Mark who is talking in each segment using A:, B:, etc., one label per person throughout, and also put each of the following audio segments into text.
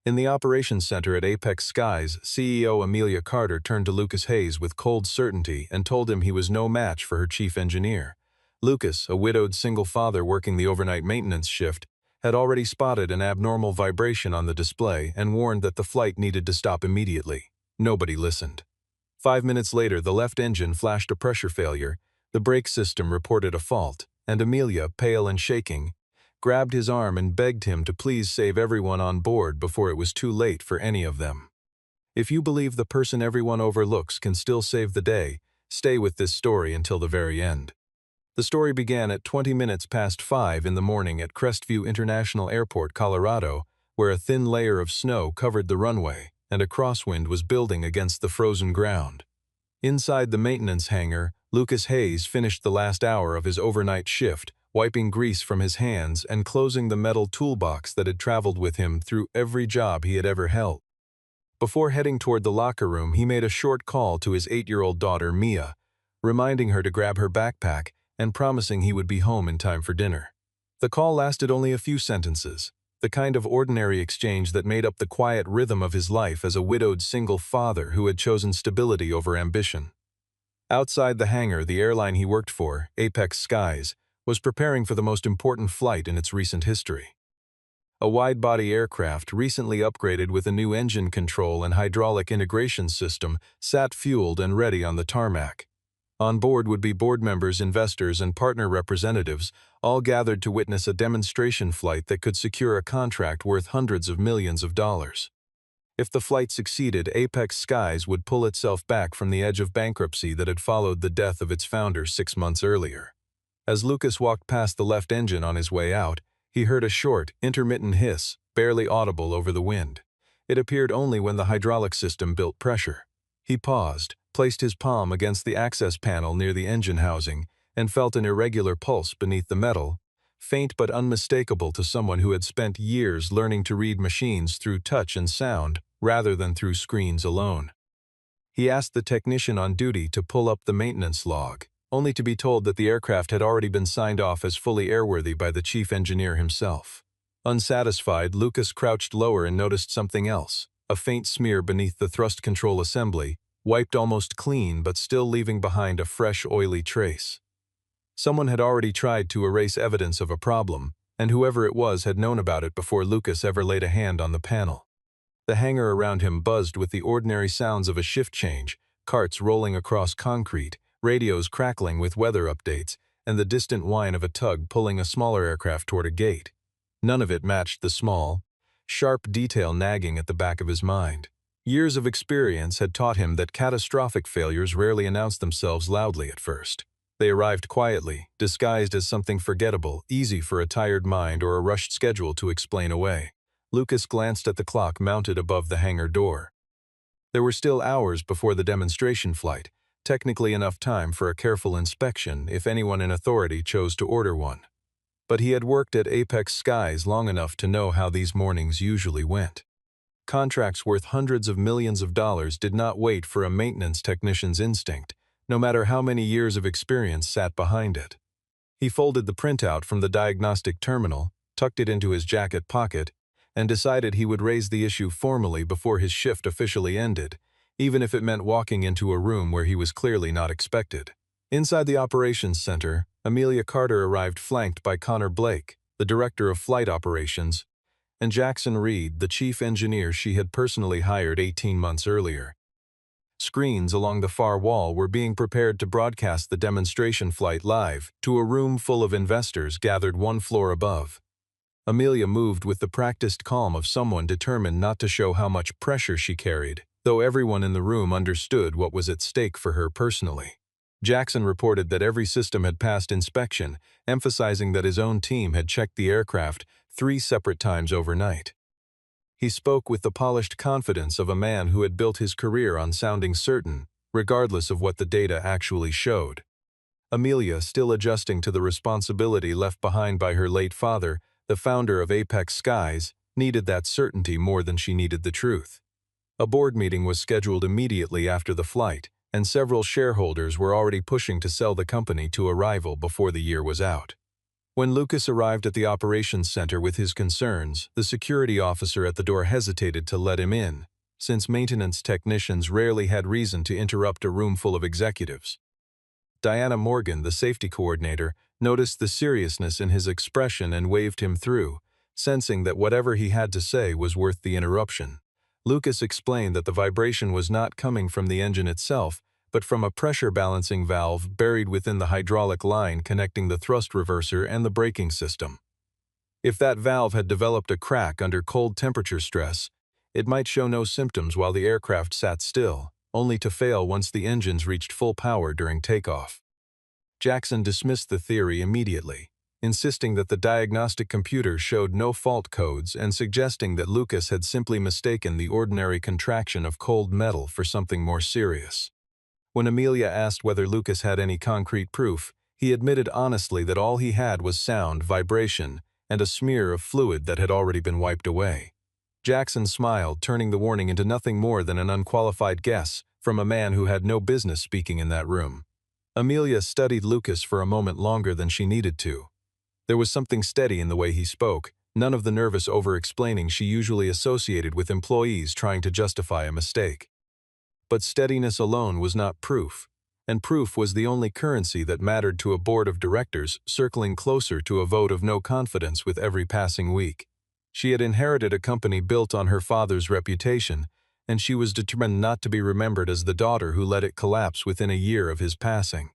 A: In the operations center at Apex Skies, CEO Amelia Carter turned to Lucas Hayes with cold certainty and told him he was no match for her chief engineer. Lucas, a widowed single father working the overnight maintenance shift, had already spotted an abnormal vibration on the display and warned that the flight needed to stop immediately. Nobody listened. 5 minutes later, the left engine flashed a pressure failure, the brake system reported a fault, and Amelia, pale and shaking, grabbed his arm and begged him to please save everyone on board before it was too late for any of them. If you believe the person everyone overlooks can still save the day, stay with this story until the very end. The story began at 20 minutes past 5 in the morning at Crestview International Airport, Colorado, where a thin layer of snow covered the runway and a crosswind was building against the frozen ground. Inside the maintenance hangar, Lucas Hayes finished the last hour of his overnight shift, wiping grease from his hands and closing the metal toolbox that had traveled with him through every job he had ever held. Before heading toward the locker room, he made a short call to his 8-year-old daughter, Mia, reminding her to grab her backpack and promising he would be home in time for dinner. The call lasted only a few sentences, the kind of ordinary exchange that made up the quiet rhythm of his life as a widowed single father who had chosen stability over ambition. Outside the hangar, the airline he worked for, Apex Skies, was preparing for the most important flight in its recent history. A wide-body aircraft, recently upgraded with a new engine control and hydraulic integration system, sat fueled and ready on the tarmac. On board would be board members, investors, and partner representatives, all gathered to witness a demonstration flight that could secure a contract worth hundreds of millions of dollars. If the flight succeeded, Apex Skies would pull itself back from the edge of bankruptcy that had followed the death of its founder 6 months earlier. As Lucas walked past the left engine on his way out, he heard a short, intermittent hiss, barely audible over the wind. It appeared only when the hydraulic system built pressure. He paused, placed his palm against the access panel near the engine housing, and felt an irregular pulse beneath the metal, faint but unmistakable to someone who had spent years learning to read machines through touch and sound rather than through screens alone. He asked the technician on duty to pull up the maintenance log, only to be told that the aircraft had already been signed off as fully airworthy by the chief engineer himself. Unsatisfied, Lucas crouched lower and noticed something else, a faint smear beneath the thrust control assembly, wiped almost clean but still leaving behind a fresh, oily trace. Someone had already tried to erase evidence of a problem, and whoever it was had known about it before Lucas ever laid a hand on the panel. The hangar around him buzzed with the ordinary sounds of a shift change, carts rolling across concrete, radios crackling with weather updates, and the distant whine of a tug pulling a smaller aircraft toward a gate. None of it matched the small, sharp detail nagging at the back of his mind. Years of experience had taught him that catastrophic failures rarely announce themselves loudly at first. They arrived quietly, disguised as something forgettable, easy for a tired mind or a rushed schedule to explain away. Lucas glanced at the clock mounted above the hangar door. There were still hours before the demonstration flight, technically enough time for a careful inspection if anyone in authority chose to order one. But he had worked at Apex Skies long enough to know how these mornings usually went. Contracts worth hundreds of millions of dollars did not wait for a maintenance technician's instinct, no matter how many years of experience sat behind it. He folded the printout from the diagnostic terminal, tucked it into his jacket pocket, and decided he would raise the issue formally before his shift officially ended, even if it meant walking into a room where he was clearly not expected. Inside the operations center, Amelia Carter arrived flanked by Connor Blake, the director of flight operations, and Jackson Reed, the chief engineer she had personally hired 18 months earlier. Screens along the far wall were being prepared to broadcast the demonstration flight live to a room full of investors gathered one floor above. Amelia moved with the practiced calm of someone determined not to show how much pressure she carried, though everyone in the room understood what was at stake for her personally. Jackson reported that every system had passed inspection, emphasizing that his own team had checked the aircraft 3 separate times overnight. He spoke with the polished confidence of a man who had built his career on sounding certain, regardless of what the data actually showed. Amelia, still adjusting to the responsibility left behind by her late father, the founder of Apex Skies, needed that certainty more than she needed the truth. A board meeting was scheduled immediately after the flight, and several shareholders were already pushing to sell the company to a rival before the year was out. When Lucas arrived at the operations center with his concerns, the security officer at the door hesitated to let him in, since maintenance technicians rarely had reason to interrupt a room full of executives. Diana Morgan, the safety coordinator, noticed the seriousness in his expression and waved him through, sensing that whatever he had to say was worth the interruption. Lucas explained that the vibration was not coming from the engine itself, but from a pressure balancing valve buried within the hydraulic line connecting the thrust reverser and the braking system. If that valve had developed a crack under cold temperature stress, it might show no symptoms while the aircraft sat still, only to fail once the engines reached full power during takeoff. Jackson dismissed the theory immediately, insisting that the diagnostic computer showed no fault codes and suggesting that Lucas had simply mistaken the ordinary contraction of cold metal for something more serious. When Amelia asked whether Lucas had any concrete proof, he admitted honestly that all he had was sound, vibration, and a smear of fluid that had already been wiped away. Jackson smiled, turning the warning into nothing more than an unqualified guess from a man who had no business speaking in that room. Amelia studied Lucas for a moment longer than she needed to. There was something steady in the way he spoke, none of the nervous over-explaining she usually associated with employees trying to justify a mistake. But steadiness alone was not proof, and proof was the only currency that mattered to a board of directors circling closer to a vote of no confidence with every passing week. She had inherited a company built on her father's reputation, and she was determined not to be remembered as the daughter who let it collapse within a year of his passing.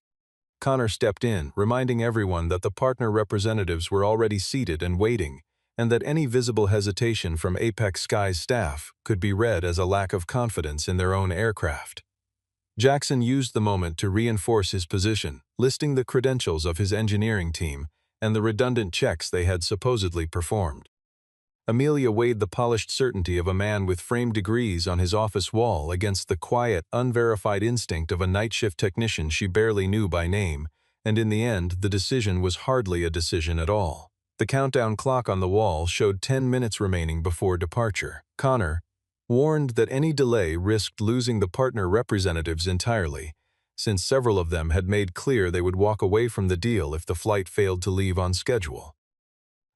A: Connor stepped in, reminding everyone that the partner representatives were already seated and waiting, and that any visible hesitation from Apex Sky's staff could be read as a lack of confidence in their own aircraft. Jackson used the moment to reinforce his position, listing the credentials of his engineering team and the redundant checks they had supposedly performed. Amelia weighed the polished certainty of a man with framed degrees on his office wall against the quiet, unverified instinct of a night shift technician she barely knew by name, and in the end the decision was hardly a decision at all. The countdown clock on the wall showed 10 minutes remaining before departure. Connor, warned that any delay risked losing the partner representatives entirely, since several of them had made clear they would walk away from the deal if the flight failed to leave on schedule.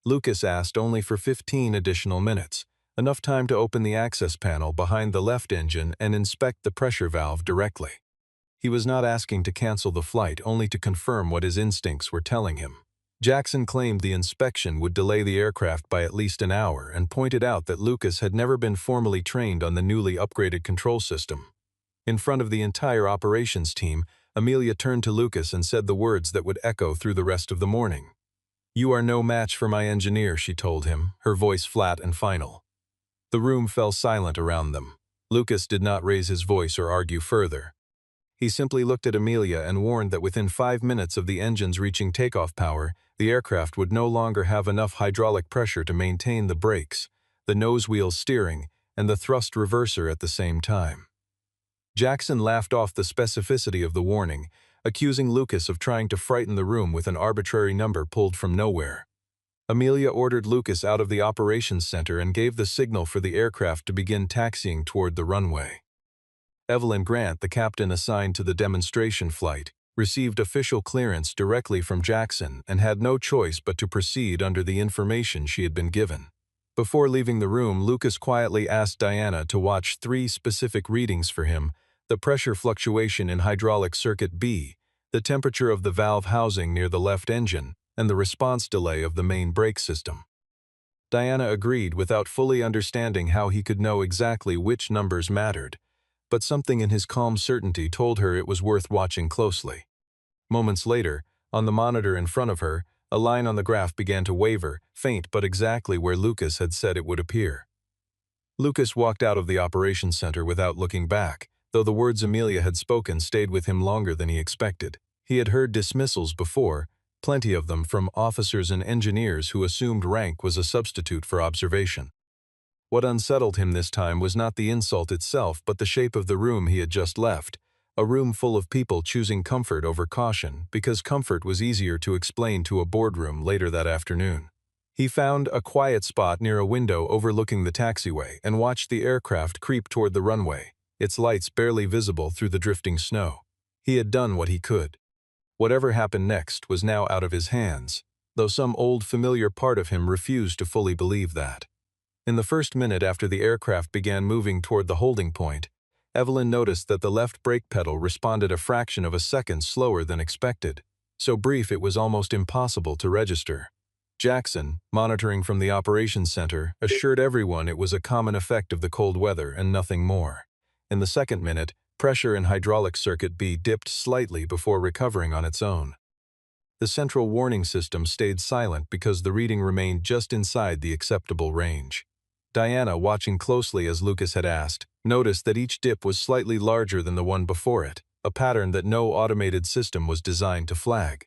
A: Lucas asked only for 15 additional minutes, enough time to open the access panel behind the left engine and inspect the pressure valve directly. He was not asking to cancel the flight, only to confirm what his instincts were telling him. Jackson claimed the inspection would delay the aircraft by at least an hour and pointed out that Lucas had never been formally trained on the newly upgraded control system. In front of the entire operations team, Amelia turned to Lucas and said the words that would echo through the rest of the morning. "You are no match for my engineer," she told him, her voice flat and final. The room fell silent around them. Lucas did not raise his voice or argue further. He simply looked at Amelia and warned that within 5 minutes of the engines reaching takeoff power, the aircraft would no longer have enough hydraulic pressure to maintain the brakes, the nose wheel steering, and the thrust reverser at the same time. Jackson laughed off the specificity of the warning, accusing Lucas of trying to frighten the room with an arbitrary number pulled from nowhere. Amelia ordered Lucas out of the operations center and gave the signal for the aircraft to begin taxiing toward the runway. Evelyn Grant, the captain assigned to the demonstration flight, received official clearance directly from Jackson and had no choice but to proceed under the information she had been given. Before leaving the room, Lucas quietly asked Diana to watch 3 specific readings for him: the pressure fluctuation in hydraulic circuit B, the temperature of the valve housing near the left engine, and the response delay of the main brake system. Diana agreed without fully understanding how he could know exactly which numbers mattered, but something in his calm certainty told her it was worth watching closely. Moments later, on the monitor in front of her, a line on the graph began to waver, faint but exactly where Lucas had said it would appear. Lucas walked out of the operations center without looking back, though the words Amelia had spoken stayed with him longer than he expected. He had heard dismissals before, plenty of them from officers and engineers who assumed rank was a substitute for observation. What unsettled him this time was not the insult itself but the shape of the room he had just left, a room full of people choosing comfort over caution because comfort was easier to explain to a boardroom later that afternoon. He found a quiet spot near a window overlooking the taxiway and watched the aircraft creep toward the runway, its lights barely visible through the drifting snow. He had done what he could. Whatever happened next was now out of his hands. though some old familiar part of him refused to fully believe that. In the first minute after the aircraft began moving toward the holding point, Evelyn noticed that the left brake pedal responded a fraction of a second slower than expected, so brief it was almost impossible to register. Jackson, monitoring from the operations center, assured everyone it was a common effect of the cold weather and nothing more. In the second minute, pressure in hydraulic circuit B dipped slightly before recovering on its own. The central warning system stayed silent because the reading remained just inside the acceptable range. Diana, watching closely as Lucas had asked, noticed that each dip was slightly larger than the one before it, a pattern that no automated system was designed to flag.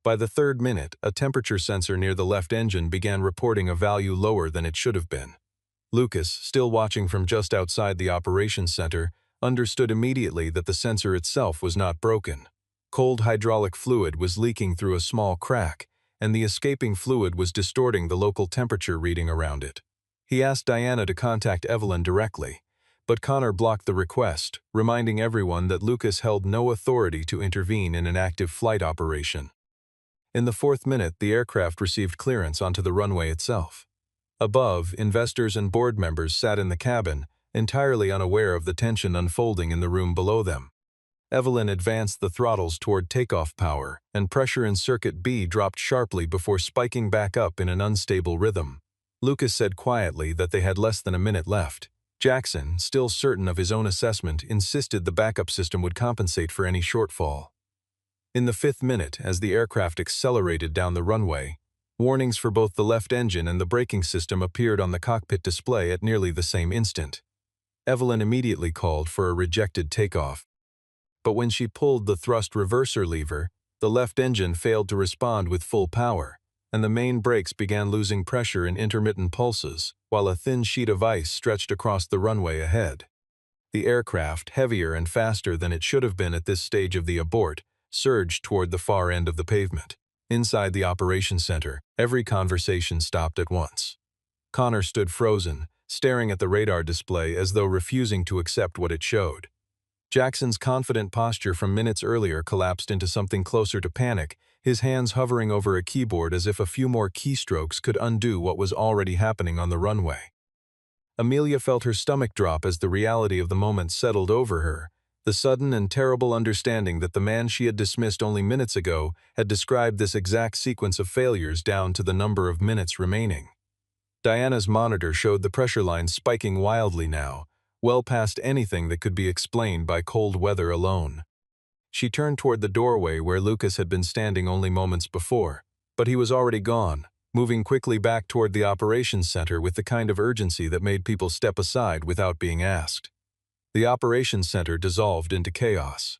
A: By the third minute, a temperature sensor near the left engine began reporting a value lower than it should have been. Lucas, still watching from just outside the operations center, understood immediately that the sensor itself was not broken. Cold hydraulic fluid was leaking through a small crack, and the escaping fluid was distorting the local temperature reading around it. He asked Diana to contact Evelyn directly, but Connor blocked the request, reminding everyone that Lucas held no authority to intervene in an active flight operation. In the fourth minute, the aircraft received clearance onto the runway itself. Above, investors and board members sat in the cabin, entirely unaware of the tension unfolding in the room below them. Evelyn advanced the throttles toward takeoff power, and pressure in Circuit B dropped sharply before spiking back up in an unstable rhythm. Lucas said quietly that they had less than a minute left. Jackson, still certain of his own assessment, insisted the backup system would compensate for any shortfall. In the fifth minute, as the aircraft accelerated down the runway, warnings for both the left engine and the braking system appeared on the cockpit display at nearly the same instant. Evelyn immediately called for a rejected takeoff. But when she pulled the thrust reverser lever, the left engine failed to respond with full power, and the main brakes began losing pressure in intermittent pulses, while a thin sheet of ice stretched across the runway ahead. The aircraft, heavier and faster than it should have been at this stage of the abort, surged toward the far end of the pavement. Inside the operations center, every conversation stopped at once. Connor stood frozen, staring at the radar display as though refusing to accept what it showed. Jackson's confident posture from minutes earlier collapsed into something closer to panic, his hands hovering over a keyboard as if a few more keystrokes could undo what was already happening on the runway. Amelia felt her stomach drop as the reality of the moment settled over her, the sudden and terrible understanding that the man she had dismissed only minutes ago had described this exact sequence of failures down to the number of minutes remaining. Diana's monitor showed the pressure lines spiking wildly now, well past anything that could be explained by cold weather alone. She turned toward the doorway where Lucas had been standing only moments before, but he was already gone, moving quickly back toward the operations center with the kind of urgency that made people step aside without being asked. The operations center dissolved into chaos.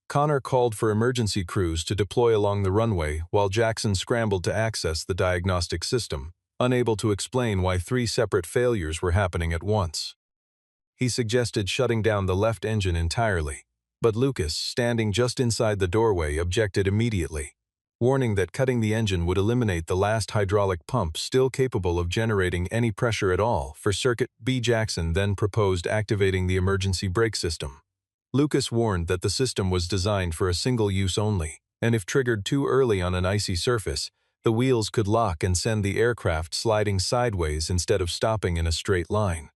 A: Connor called for emergency crews to deploy along the runway while Jackson scrambled to access the diagnostic system, unable to explain why 3 separate failures were happening at once. He suggested shutting down the left engine entirely, but Lucas, standing just inside the doorway, objected immediately, warning that cutting the engine would eliminate the last hydraulic pump still capable of generating any pressure at all. For Circuit B, Jackson then proposed activating the emergency brake system. Lucas warned that the system was designed for a single use only, and if triggered too early on an icy surface, the wheels could lock and send the aircraft sliding sideways instead of stopping in a straight line.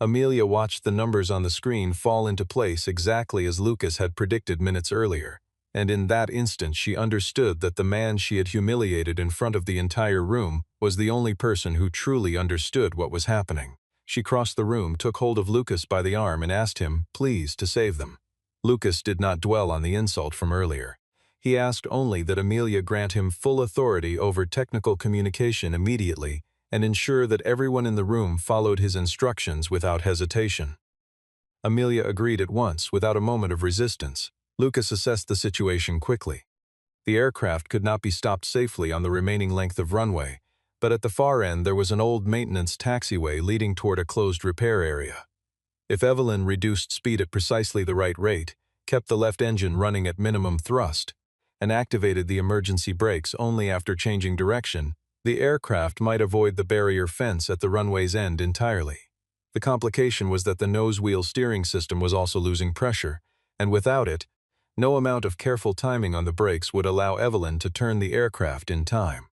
A: Amelia watched the numbers on the screen fall into place exactly as Lucas had predicted minutes earlier, and in that instant she understood that the man she had humiliated in front of the entire room was the only person who truly understood what was happening. She crossed the room, took hold of Lucas by the arm and asked him, please, to save them. Lucas did not dwell on the insult from earlier. He asked only that Amelia grant him full authority over technical communication immediately and ensure that everyone in the room followed his instructions without hesitation. Amelia agreed at once, without a moment of resistance. Lucas assessed the situation quickly. The aircraft could not be stopped safely on the remaining length of runway, but at the far end there was an old maintenance taxiway leading toward a closed repair area. If Evelyn reduced speed at precisely the right rate, kept the left engine running at minimum thrust, and activated the emergency brakes only after changing direction, the aircraft might avoid the barrier fence at the runway's end entirely. The complication was that the nose-wheel steering system was also losing pressure, and without it, no amount of careful timing on the brakes would allow Evelyn to turn the aircraft in time.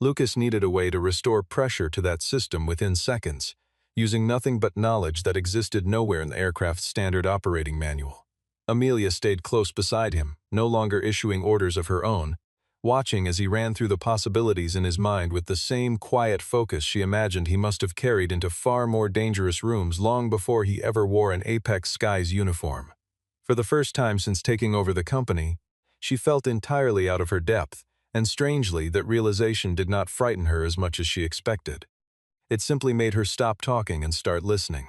A: Lucas needed a way to restore pressure to that system within seconds, using nothing but knowledge that existed nowhere in the aircraft's standard operating manual. Amelia stayed close beside him, no longer issuing orders of her own, watching as he ran through the possibilities in his mind with the same quiet focus she imagined he must have carried into far more dangerous rooms long before he ever wore an Apex Skies uniform. For the first time since taking over the company, she felt entirely out of her depth, and strangely, that realization did not frighten her as much as she expected. It simply made her stop talking and start listening.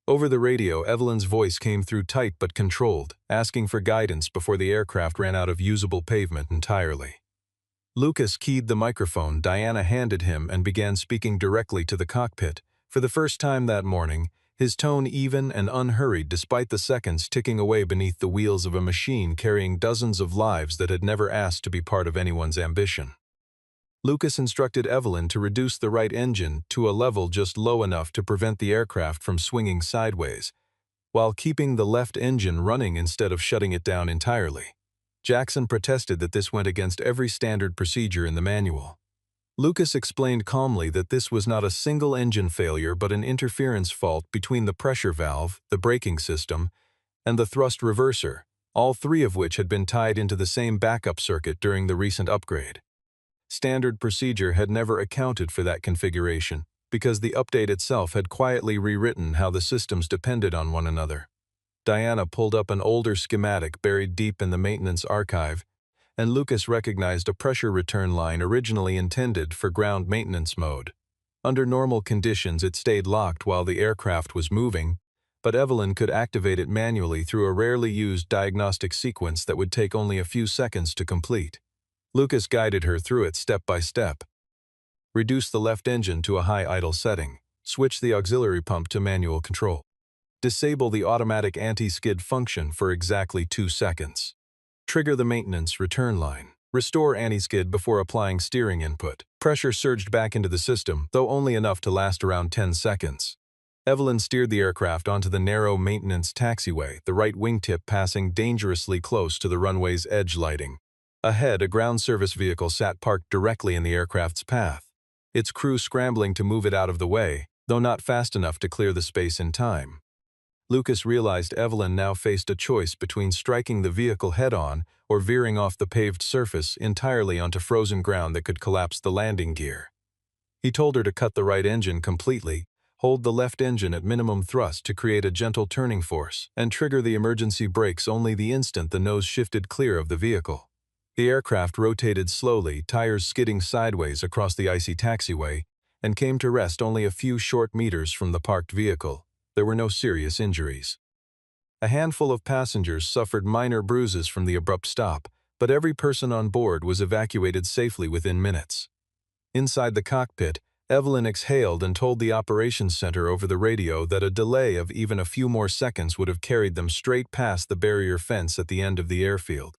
A: Over the radio, Evelyn's voice came through tight but controlled, asking for guidance before the aircraft ran out of usable pavement entirely. Lucas keyed the microphone Diana handed him and began speaking directly to the cockpit. For the first time that morning, his tone even and unhurried despite the seconds ticking away beneath the wheels of a machine carrying dozens of lives that had never asked to be part of anyone's ambition. Lucas instructed Evelyn to reduce the right engine to a level just low enough to prevent the aircraft from swinging sideways, while keeping the left engine running instead of shutting it down entirely. Jackson protested that this went against every standard procedure in the manual. Lucas explained calmly that this was not a single engine failure but an interference fault between the pressure valve, the braking system, and the thrust reverser, all three of which had been tied into the same backup circuit during the recent upgrade. Standard procedure had never accounted for that configuration, because the update itself had quietly rewritten how the systems depended on one another. Diana pulled up an older schematic buried deep in the maintenance archive, and Lucas recognized a pressure return line originally intended for ground maintenance mode. Under normal conditions, it stayed locked while the aircraft was moving, but Evelyn could activate it manually through a rarely used diagnostic sequence that would take only a few seconds to complete. Lucas guided her through it step by step. Reduce the left engine to a high idle setting. Switch the auxiliary pump to manual control. Disable the automatic anti-skid function for exactly 2 seconds. Trigger the maintenance return line. Restore anti-skid before applying steering input. Pressure surged back into the system, though only enough to last around 10 seconds. Evelyn steered the aircraft onto the narrow maintenance taxiway, the right wingtip passing dangerously close to the runway's edge lighting. Ahead, a ground service vehicle sat parked directly in the aircraft's path, its crew scrambling to move it out of the way, though not fast enough to clear the space in time. Lucas realized Evelyn now faced a choice between striking the vehicle head-on or veering off the paved surface entirely onto frozen ground that could collapse the landing gear. He told her to cut the right engine completely, hold the left engine at minimum thrust to create a gentle turning force, and trigger the emergency brakes only the instant the nose shifted clear of the vehicle. The aircraft rotated slowly, tires skidding sideways across the icy taxiway, and came to rest only a few short meters from the parked vehicle. There were no serious injuries. A handful of passengers suffered minor bruises from the abrupt stop, but every person on board was evacuated safely within minutes. Inside the cockpit, Evelyn exhaled and told the operations center over the radio that a delay of even a few more seconds would have carried them straight past the barrier fence at the end of the airfield.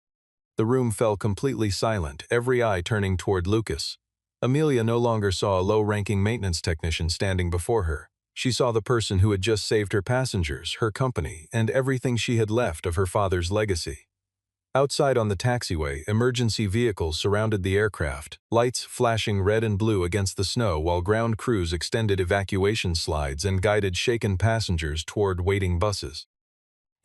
A: The room fell completely silent, every eye turning toward Lucas. Amelia no longer saw a low-ranking maintenance technician standing before her. She saw the person who had just saved her passengers, her company, and everything she had left of her father's legacy. Outside on the taxiway, emergency vehicles surrounded the aircraft, lights flashing red and blue against the snow while ground crews extended evacuation slides and guided shaken passengers toward waiting buses.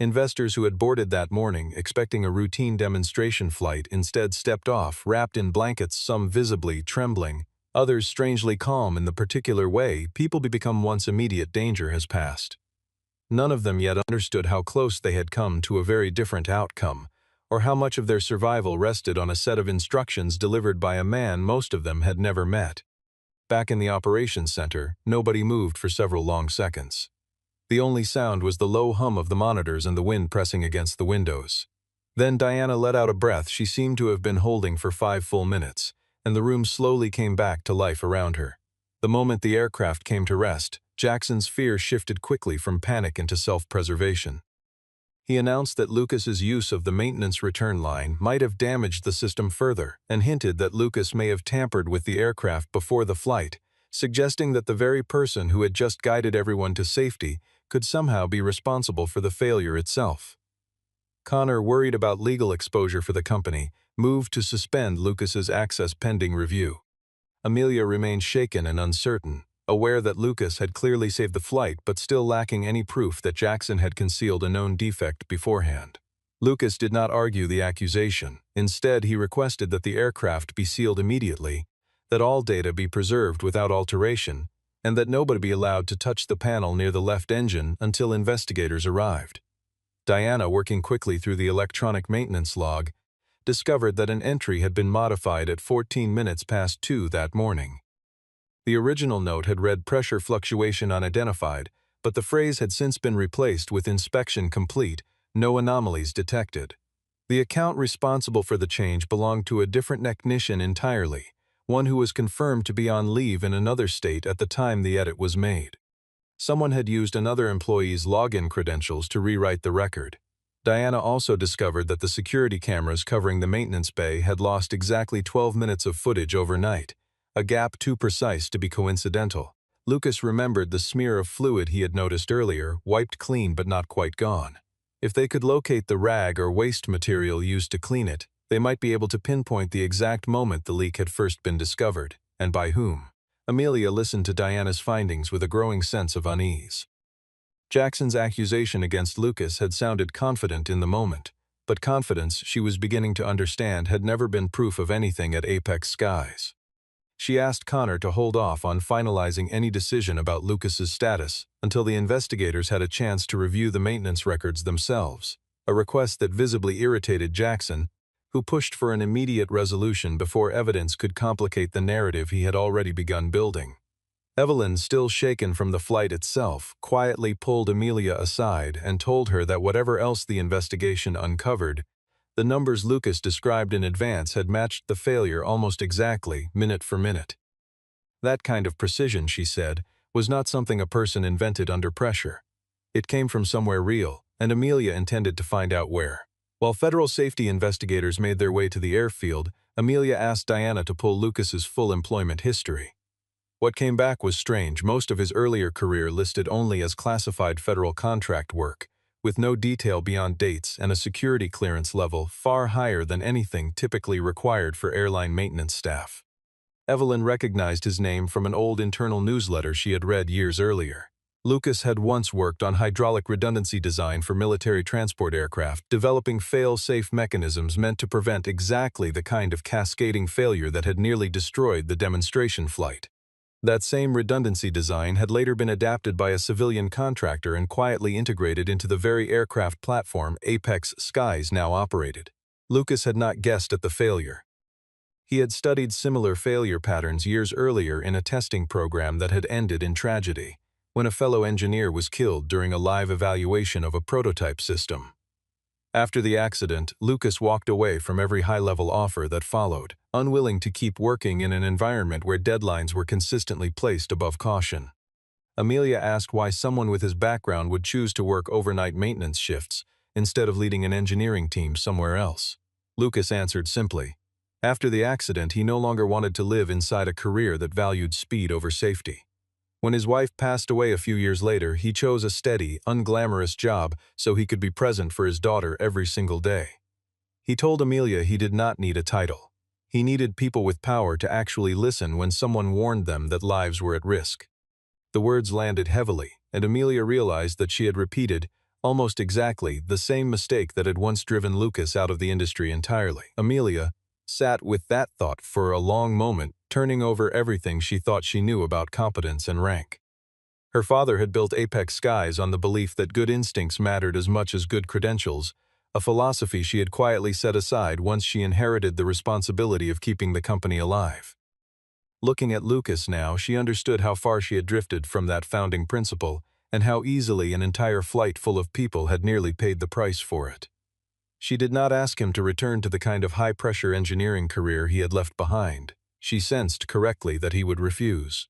A: Investors who had boarded that morning, expecting a routine demonstration flight, instead stepped off, wrapped in blankets, some visibly trembling, others strangely calm in the particular way people become once immediate danger has passed. None of them yet understood how close they had come to a very different outcome, or how much of their survival rested on a set of instructions delivered by a man most of them had never met. Back in the operations center, nobody moved for several long seconds. The only sound was the low hum of the monitors and the wind pressing against the windows. Then Diana let out a breath she seemed to have been holding for 5 full minutes, and the room slowly came back to life around her. The moment the aircraft came to rest, Jackson's fear shifted quickly from panic into self-preservation. He announced that Lucas's use of the maintenance return line might have damaged the system further, and hinted that Lucas may have tampered with the aircraft before the flight, suggesting that the very person who had just guided everyone to safety could somehow be responsible for the failure itself. Connor, worried about legal exposure for the company, moved to suspend Lucas's access pending review. Amelia remained shaken and uncertain, aware that Lucas had clearly saved the flight but still lacking any proof that Jackson had concealed a known defect beforehand. Lucas did not argue the accusation. Instead, he requested that the aircraft be sealed immediately, that all data be preserved without alteration, and that nobody be allowed to touch the panel near the left engine until investigators arrived. Diana, working quickly through the electronic maintenance log, discovered that an entry had been modified at 14 minutes past 2 that morning. The original note had read pressure fluctuation unidentified, but the phrase had since been replaced with inspection complete, no anomalies detected. The account responsible for the change belonged to a different technician entirely, one who was confirmed to be on leave in another state at the time the edit was made. Someone had used another employee's login credentials to rewrite the record. Diana also discovered that the security cameras covering the maintenance bay had lost exactly 12 minutes of footage overnight, a gap too precise to be coincidental. Lucas remembered the smear of fluid he had noticed earlier, wiped clean but not quite gone. If they could locate the rag or waste material used to clean it, they might be able to pinpoint the exact moment the leak had first been discovered, and by whom. Amelia listened to Diana's findings with a growing sense of unease. Jackson's accusation against Lucas had sounded confident in the moment, but confidence, she was beginning to understand, had never been proof of anything at Apex Skies. She asked Connor to hold off on finalizing any decision about Lucas's status until the investigators had a chance to review the maintenance records themselves, a request that visibly irritated Jackson, who pushed for an immediate resolution before evidence could complicate the narrative he had already begun building. Evelyn, still shaken from the flight itself, quietly pulled Amelia aside and told her that whatever else the investigation uncovered, the numbers Lucas described in advance had matched the failure almost exactly, minute for minute. That kind of precision, she said, was not something a person invented under pressure. It came from somewhere real, and Amelia intended to find out where. While federal safety investigators made their way to the airfield, Amelia asked Diana to pull Lucas's full employment history. What came back was strange. Most of his earlier career listed only as classified federal contract work, with no detail beyond dates and a security clearance level far higher than anything typically required for airline maintenance staff. Evelyn recognized his name from an old internal newsletter she had read years earlier. Lucas had once worked on hydraulic redundancy design for military transport aircraft, developing fail-safe mechanisms meant to prevent exactly the kind of cascading failure that had nearly destroyed the demonstration flight. That same redundancy design had later been adapted by a civilian contractor and quietly integrated into the very aircraft platform Apex Skies now operated. Lucas had not guessed at the failure. He had studied similar failure patterns years earlier in a testing program that had ended in tragedy, when a fellow engineer was killed during a live evaluation of a prototype system. After the accident, Lucas walked away from every high-level offer that followed, unwilling to keep working in an environment where deadlines were consistently placed above caution. Amelia asked why someone with his background would choose to work overnight maintenance shifts instead of leading an engineering team somewhere else. Lucas answered simply. After the accident, he no longer wanted to live inside a career that valued speed over safety. When his wife passed away a few years later, he chose a steady, unglamorous job so he could be present for his daughter every single day. He told Amelia he did not need a title. He needed people with power to actually listen when someone warned them that lives were at risk. The words landed heavily, and Amelia realized that she had repeated, almost exactly, the same mistake that had once driven Lucas out of the industry entirely. Amelia sat with that thought for a long moment, turning over everything she thought she knew about competence and rank. Her father had built Apex Skies on the belief that good instincts mattered as much as good credentials, a philosophy she had quietly set aside once she inherited the responsibility of keeping the company alive. Looking at Lucas now, she understood how far she had drifted from that founding principle, and how easily an entire flight full of people had nearly paid the price for it. She did not ask him to return to the kind of high-pressure engineering career he had left behind. She sensed correctly that he would refuse.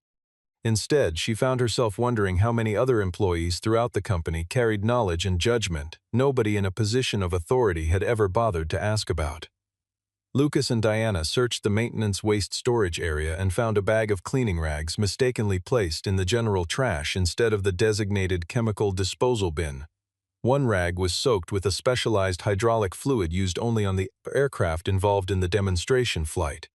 A: Instead, she found herself wondering how many other employees throughout the company carried knowledge and judgment nobody in a position of authority had ever bothered to ask about. Lucas and Diana searched the maintenance waste storage area and found a bag of cleaning rags mistakenly placed in the general trash instead of the designated chemical disposal bin. One rag was soaked with a specialized hydraulic fluid used only on the aircraft involved in the demonstration flight.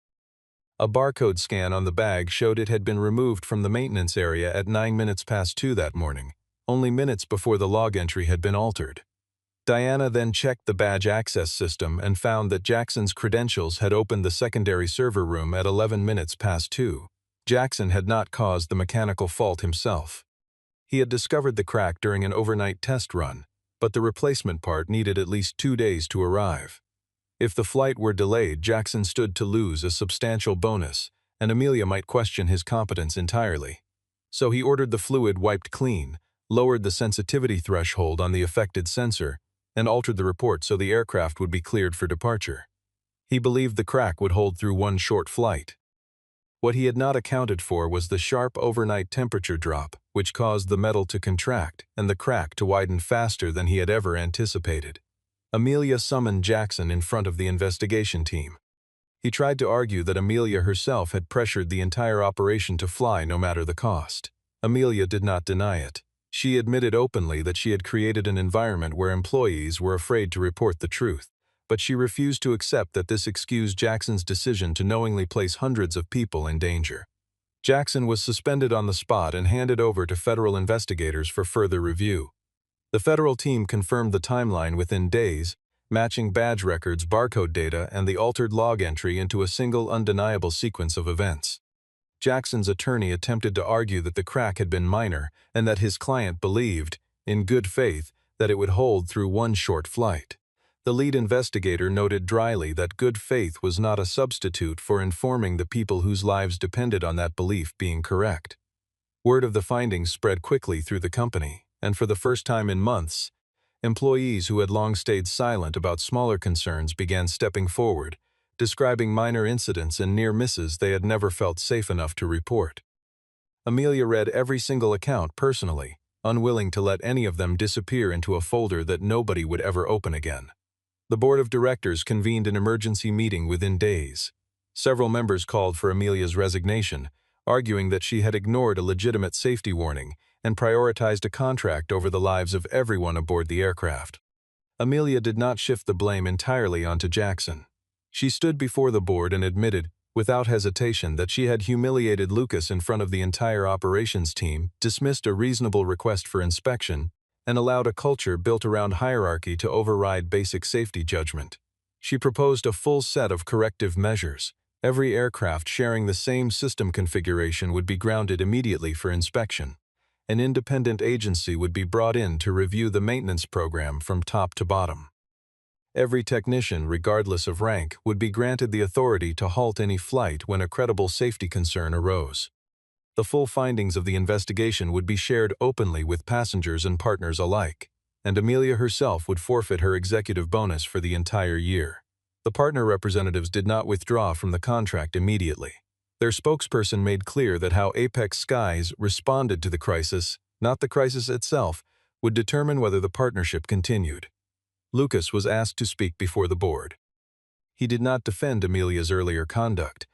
A: A barcode scan on the bag showed it had been removed from the maintenance area at 9 minutes past 2 that morning, only minutes before the log entry had been altered. Diana then checked the badge access system and found that Jackson's credentials had opened the secondary server room at 11 minutes past 2. Jackson had not caused the mechanical fault himself. He had discovered the crack during an overnight test run, but the replacement part needed at least 2 days to arrive. If the flight were delayed, Jackson stood to lose a substantial bonus, and Amelia might question his competence entirely. So he ordered the fluid wiped clean, lowered the sensitivity threshold on the affected sensor, and altered the report so the aircraft would be cleared for departure. He believed the crack would hold through one short flight. What he had not accounted for was the sharp overnight temperature drop, which caused the metal to contract and the crack to widen faster than he had ever anticipated. Amelia summoned Jackson in front of the investigation team. He tried to argue that Amelia herself had pressured the entire operation to fly no matter the cost. Amelia did not deny it. She admitted openly that she had created an environment where employees were afraid to report the truth, but she refused to accept that this excused Jackson's decision to knowingly place hundreds of people in danger. Jackson was suspended on the spot and handed over to federal investigators for further review. The federal team confirmed the timeline within days, matching badge records, barcode data, and the altered log entry into a single undeniable sequence of events. Jackson's attorney attempted to argue that the crack had been minor and that his client believed, in good faith, that it would hold through one short flight. The lead investigator noted dryly that good faith was not a substitute for informing the people whose lives depended on that belief being correct. Word of the findings spread quickly through the company, and for the first time in months, employees who had long stayed silent about smaller concerns began stepping forward, describing minor incidents and near misses they had never felt safe enough to report. Amelia read every single account personally, unwilling to let any of them disappear into a folder that nobody would ever open again. The board of directors convened an emergency meeting within days. Several members called for Amelia's resignation, arguing that she had ignored a legitimate safety warning and prioritized a contract over the lives of everyone aboard the aircraft. Amelia did not shift the blame entirely onto Jackson. She stood before the board and admitted, without hesitation, that she had humiliated Lucas in front of the entire operations team, dismissed a reasonable request for inspection, and allowed a culture built around hierarchy to override basic safety judgment. She proposed a full set of corrective measures. Every aircraft sharing the same system configuration would be grounded immediately for inspection. An independent agency would be brought in to review the maintenance program from top to bottom. Every technician, regardless of rank, would be granted the authority to halt any flight when a credible safety concern arose. The full findings of the investigation would be shared openly with passengers and partners alike, and Amelia herself would forfeit her executive bonus for the entire year. The partner representatives did not withdraw from the contract immediately. Their spokesperson made clear that how Apex Skies responded to the crisis, not the crisis itself, would determine whether the partnership continued. Lucas was asked to speak before the board. He did not defend Amelia's earlier conduct,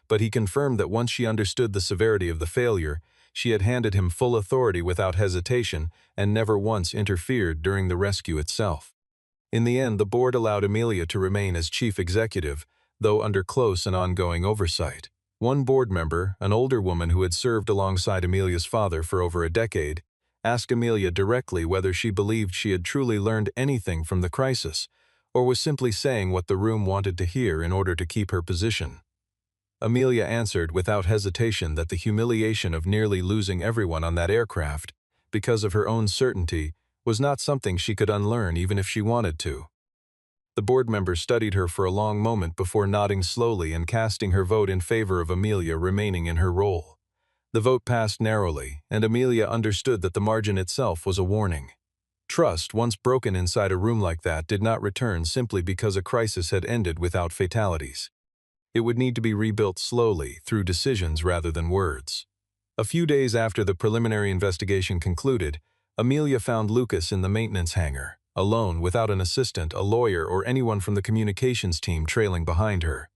A: but he confirmed that once she understood the severity of the failure, she had handed him full authority without hesitation and never once interfered during the rescue itself. In the end, the board allowed Amelia to remain as chief executive, though under close and ongoing oversight. One board member, an older woman who had served alongside Amelia's father for over a decade, asked Amelia directly whether she believed she had truly learned anything from the crisis, or was simply saying what the room wanted to hear in order to keep her position. Amelia answered without hesitation that the humiliation of nearly losing everyone on that aircraft, because of her own certainty, was not something she could unlearn even if she wanted to. The board member studied her for a long moment before nodding slowly and casting her vote in favor of Amelia remaining in her role. The vote passed narrowly, and Amelia understood that the margin itself was a warning. Trust, once broken inside a room like that, did not return simply because a crisis had ended without fatalities. It would need to be rebuilt slowly, through decisions rather than words. A few days after the preliminary investigation concluded, Amelia found Lucas in the maintenance hangar, alone, without an assistant, a lawyer, or anyone from the communications team trailing behind her.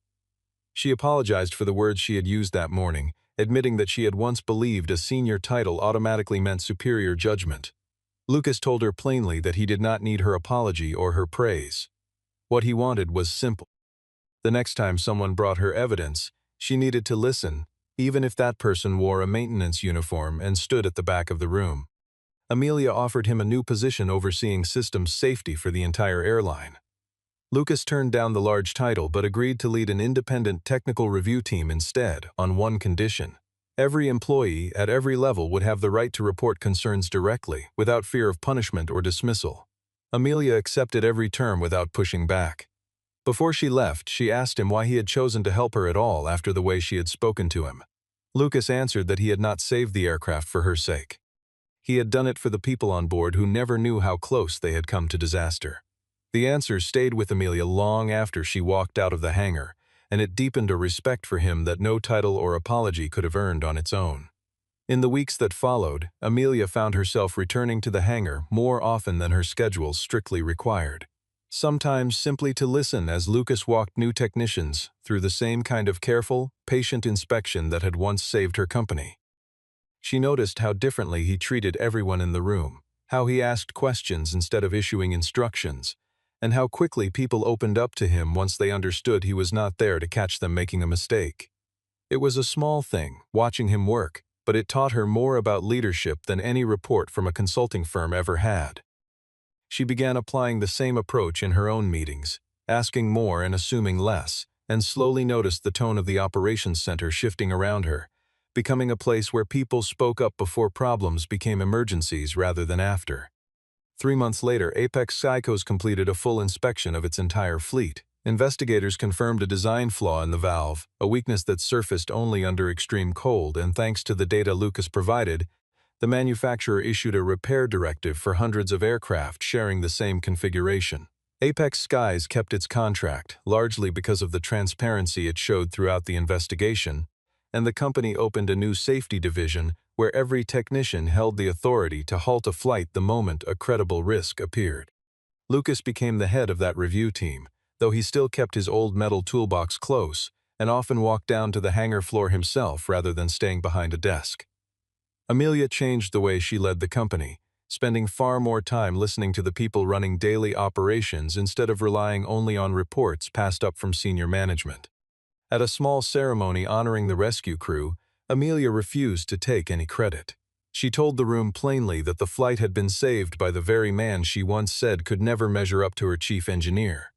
A: She apologized for the words she had used that morning, admitting that she had once believed a senior title automatically meant superior judgment. Lucas told her plainly that he did not need her apology or her praise. What he wanted was simple. The next time someone brought her evidence, She needed to listen, even if that person wore a maintenance uniform and stood at the back of the room. Amelia offered him a new position overseeing systems safety for the entire airline. Lucas turned down the large title but agreed to lead an independent technical review team instead, on one condition. Every employee, at every level, would have the right to report concerns directly, without fear of punishment or dismissal. Amelia accepted every term without pushing back. Before she left, she asked him why he had chosen to help her at all after the way she had spoken to him. Lucas answered that he had not saved the aircraft for her sake. He had done it for the people on board who never knew how close they had come to disaster. The answer stayed with Amelia long after she walked out of the hangar, and it deepened a respect for him that no title or apology could have earned on its own. In the weeks that followed, Amelia found herself returning to the hangar more often than her schedule strictly required. Sometimes simply to listen as Lucas walked new technicians through the same kind of careful, patient inspection that had once saved her company. She noticed how differently he treated everyone in the room, how he asked questions instead of issuing instructions, and how quickly people opened up to him once they understood he was not there to catch them making a mistake. It was a small thing, watching him work, but it taught her more about leadership than any report from a consulting firm ever had. She began applying the same approach in her own meetings, asking more and assuming less, and slowly noticed the tone of the operations center shifting around her, becoming a place where people spoke up before problems became emergencies rather than after. 3 months later, Apex Skyco's completed a full inspection of its entire fleet. Investigators confirmed a design flaw in the valve, a weakness that surfaced only under extreme cold, and thanks to the data Lucas provided, the manufacturer issued a repair directive for hundreds of aircraft sharing the same configuration. Apex Skies kept its contract, largely because of the transparency it showed throughout the investigation, and the company opened a new safety division where every technician held the authority to halt a flight the moment a credible risk appeared. Lucas became the head of that review team, though he still kept his old metal toolbox close and often walked down to the hangar floor himself rather than staying behind a desk. Amelia changed the way she led the company, spending far more time listening to the people running daily operations instead of relying only on reports passed up from senior management. At a small ceremony honoring the rescue crew, Amelia refused to take any credit. She told the room plainly that the flight had been saved by the very man she once said could never measure up to her chief engineer.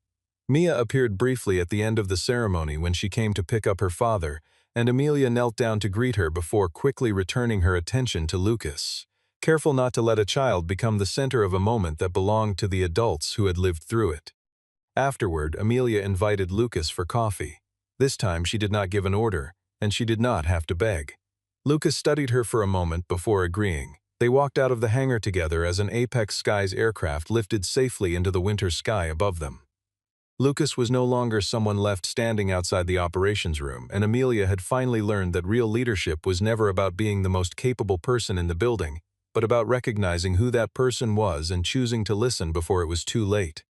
A: Mia appeared briefly at the end of the ceremony when she came to pick up her father, and Amelia knelt down to greet her before quickly returning her attention to Lucas, careful not to let a child become the center of a moment that belonged to the adults who had lived through it. Afterward, Amelia invited Lucas for coffee. This time she did not give an order, and she did not have to beg. Lucas studied her for a moment before agreeing. They walked out of the hangar together as an Apex Skies aircraft lifted safely into the winter sky above them. Lucas was no longer someone left standing outside the operations room, and Amelia had finally learned that real leadership was never about being the most capable person in the building, but about recognizing who that person was and choosing to listen before it was too late.